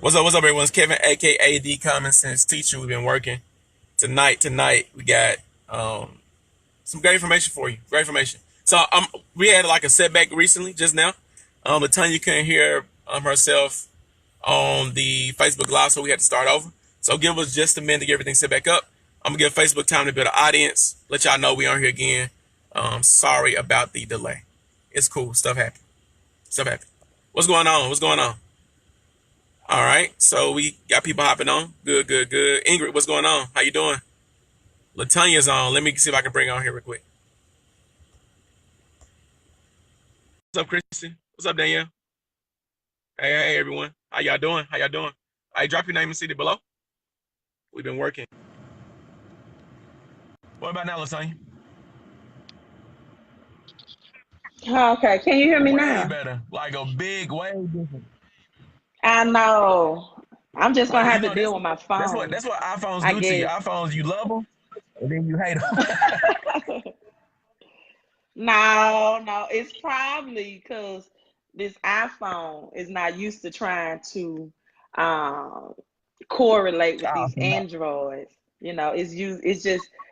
What's up, everyone? It's Kevin, aka the Common Sense Teacher. We've been working tonight. We got some great information for you. Great information. So we had like a setback recently, just now. LaTanya couldn't hear herself on the Facebook Live, so we had to start over. So give us just a minute to get everything set back up. I'm gonna give Facebook time to build an audience. Let y'all know we are here again. Sorry about the delay. It's cool. Stuff happened. Stuff happened. What's going on? What's going on? All right, so we got people hopping on. Good. Ingrid, what's going on? How you doing? Latanya's on. Let me see if I can bring her on here real quick. What's up, Christian? What's up, Danielle? Hey, everyone. How y'all doing? How y'all doing? Hey, drop your name and city below. We've been working. What about now, Latanya? Okay, can you hear me Way now? better. Like a big, way different. I know. I'm just Like gonna have to that's deal with my phone. that's what iPhones I do to you. guess. iPhones, you love them and then you hate them. No, it's probably because this iPhone is not used to trying to um, correlate with Oh, these no. Androids.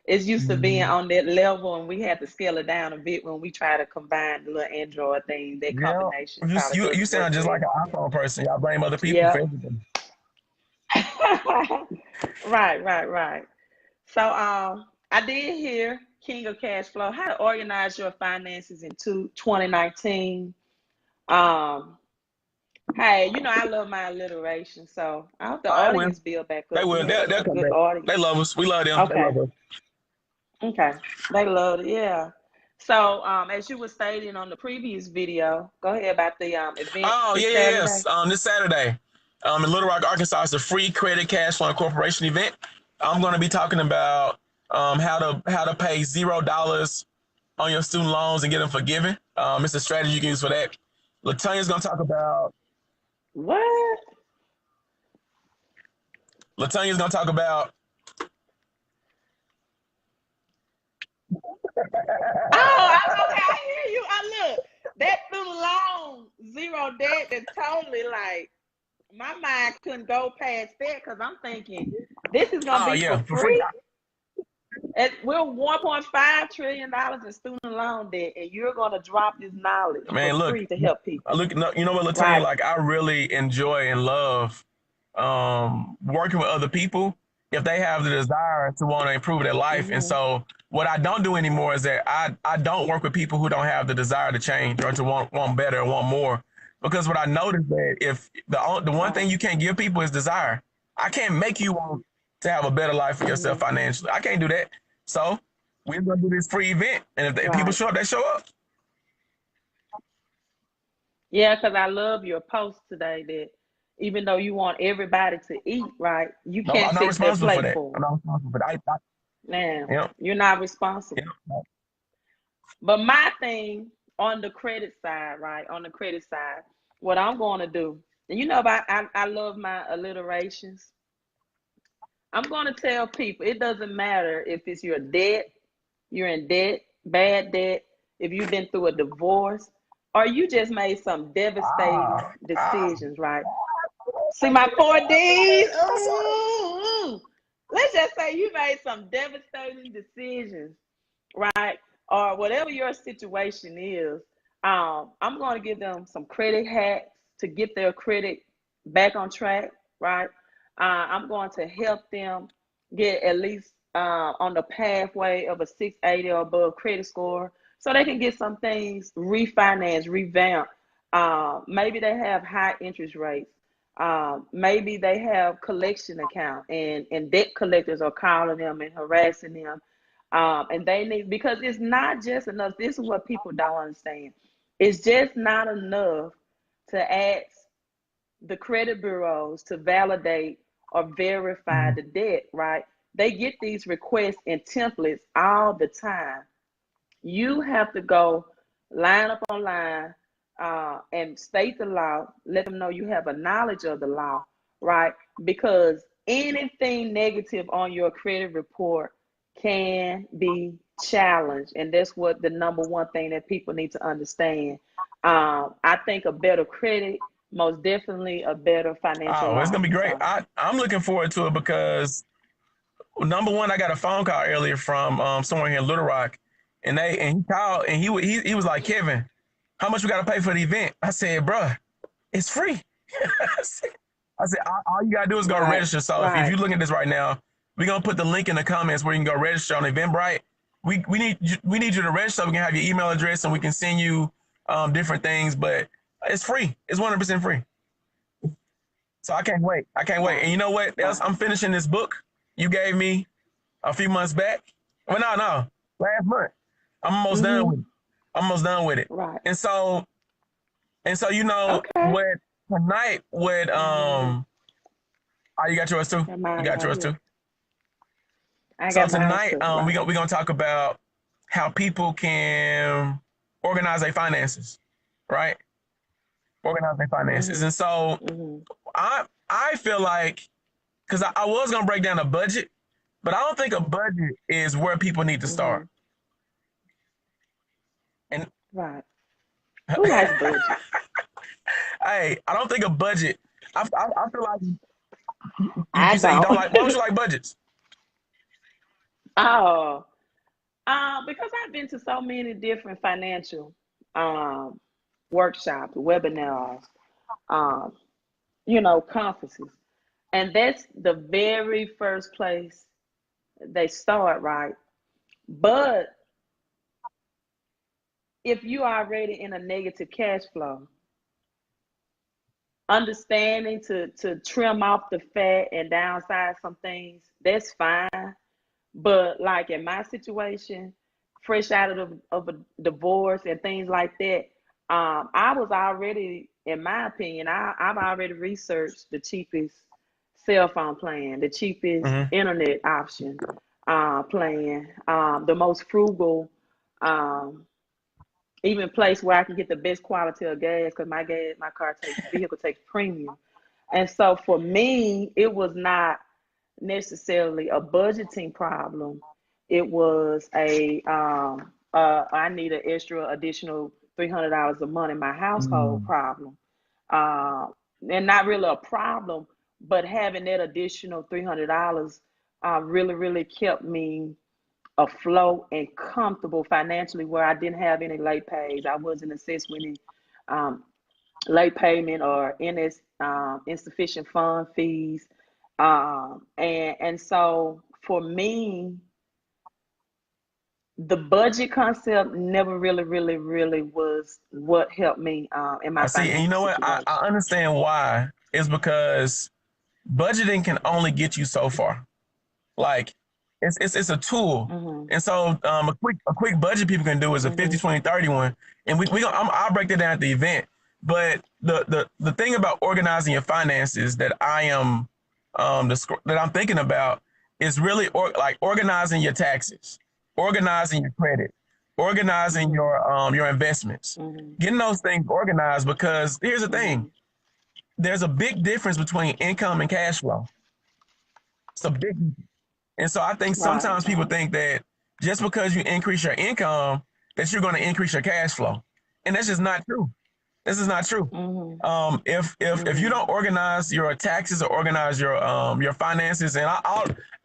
It's used to being on that level, and we had to scale it down a bit when we try to combine the little Android thing. That Yeah, combination probably you doesn't work sound just like well. an iPhone person. Y'all blame other people for Yep. everything. Right. So I did hear King of Cashflow how to organize your finances in 2019. Um, hey, I love my alliteration, so I hope the I will. audience build back They up. We will. had They'll a come good back. They audience. love us. We love them. They Okay, love us. okay. They loved it, yeah. So as you were stating on the previous video, go ahead about the event Oh this yes. Saturday. This Saturday, in Little Rock, Arkansas, it's a free credit cash flow corporation event. I'm going to be talking about how to pay $0 on your student loans and get them forgiven. It's a strategy you can use for that. Latanya's going to talk about. What? Latanya's going to talk about. Okay. I hear you. I look that student loan zero debt is totally like my mind couldn't go past that because I'm thinking this is gonna Oh be yeah, for for free. free. We're $1.5 trillion in student loan debt, and you're gonna drop this knowledge for Man, look, free to help people. look. You know what, Latanya? Right. Like, I really enjoy and love working with other people if they have the desire to want to improve their life. And Mm-hmm. so, what I don't do anymore is that I don't work with people who don't have the desire to change or to want better or want more. Because what I noticed that if the one thing Right. you can't give people is desire. I can't make you want to have a better life for yourself Mm-hmm. financially. I can't do that. So we're gonna do this free event, and if people Right. show up, they show up. Yeah, because I love your post today that even though you want everybody to eat, right, you No, can't I'm not fix their responsible for plate that. for I'm them. not responsible for that. Now, You know, you're not you responsible. know. But my thing on the credit side, right? On the credit side, what I'm going to do, and I love my alliterations. I'm going to tell people it doesn't matter if it's your debt, you're in debt, bad debt, if you've been through a divorce, or you just made some devastating Ah, ah. decisions, right? See my 4Ds? What's up? Ooh. Let's just say you made some devastating decisions, right? Or whatever your situation is, I'm going to give them some credit hacks to get their credit back on track, right? I'm going to help them get at least on the pathway of a 680 or above credit score so they can get some things refinanced, revamped. Maybe they have high interest rates. Maybe they have collection account and debt collectors are calling them and harassing them, and they need, because it's not just enough. This is what people don't understand. It's just not enough to ask the credit bureaus to validate or verify Mhm. the debt, right? They get these requests and templates all the time. You have to go line up on line and state the law, let them know you have a knowledge of the law, right? Because anything negative on your credit report can be challenged. And that's what the number one thing that people need to understand. I think a better credit most definitely a better financial Oh, it's life. gonna be great. So, I'm looking forward to it because number one, I got a phone call earlier from someone here in Little Rock, and he called and he was like, Kevin, how much we got to pay for the event? I said, bruh, it's free. I said, all you gotta do is go right, register. So if right. you're looking at this right now, we're gonna put the link in the comments where you can go register on Eventbrite. We need you to register so we can have your email address and we can send you different things. But it's free. It's 100% free. So I can't wait. I can't wait. And Right, you know what else? right. I'm finishing this book you gave me a few months back. Well, no, last month. I'm almost done with Mm-hmm. it. I'm almost done with it. Right. And so you know Okay. what tonight would Mm-hmm. oh, you got yours too? Got You mine got right yours here. too? I So got mine tonight too. Right. we gonna talk about how people can organize their finances, right? Organize their finances. Mm-hmm. And so Mm-hmm. I feel like because I was gonna break down a budget, but I don't think a budget is where people need to Mm-hmm. start. And Right. Who likes budget? hey, I don't think a budget. I feel like I you say you don't don't. like. Why don't you like budgets? Oh, because I've been to so many different financial um, workshops, webinars, um, conferences, and that's the very first place they start, right? But if you are already in a negative cash flow, understanding to trim off the fat and downsize some things, that's fine. But like in my situation, fresh out of a divorce and things like that, I was already, in my opinion, I've already researched the cheapest cell phone plan, the cheapest Mm-hmm. internet option plan, the most frugal, um, even place where I can get the best quality of gas because my vehicle takes premium. And so for me, it was not necessarily a budgeting problem. It was I need an extra additional $300 a month in my household Mm. problem, uh, and not really a problem, but having that additional $300 really kept me afloat and comfortable financially, where I didn't have any late pays. I wasn't assessed with any um, late payment or insufficient fund fees. And so for me, the budget concept never really was what helped me in my I see, and you financial know what? I situation. understand why. It's because budgeting can only get you so far. Like it's a tool. Hmm. And so a quick budget people can do is a 50 Hmm. 20 30 one. And I'll break that down at the event. But the thing about organizing your finances that I am that I'm thinking about is really like organizing your taxes, organizing your credit, organizing Hmm. your investments, Hmm. getting those things organized because here's the thing, Hmm. there's a big difference between income and cash flow. It's a big. And so I think Right, sometimes people right. think that just because you increase your income, that you're going to increase your cash flow, and that's just not true. This is not true. Hmm. If you Hmm. don't organize your taxes or organize your finances, and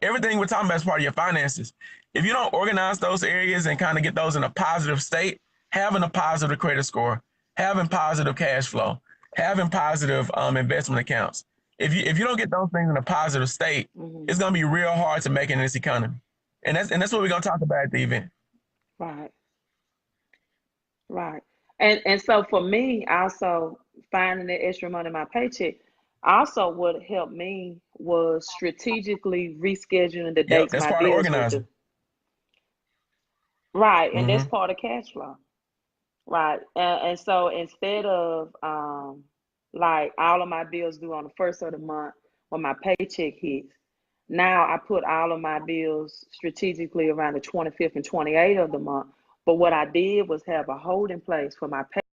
everything we're talking about is part of your finances. If you don't organize those areas and kind of get those in a positive state, having a positive credit score, having positive cash flow, having positive investment accounts. If you don't get those things in a positive state, Hmm. it's gonna be real hard to make it in this economy. And that's what we're gonna talk about at the event. Right, right. And so for me, also finding that extra money in my paycheck, also what helped me was strategically rescheduling the Yep, dates that's my part of bills were due. organizing. Right, and that's Mm-hmm. part of cash flow. Right, and so instead of like all of my bills due on the first of the month when my paycheck hits, now I put all of my bills strategically around the 25th and 28th of the month. But what I did was have a holding place for my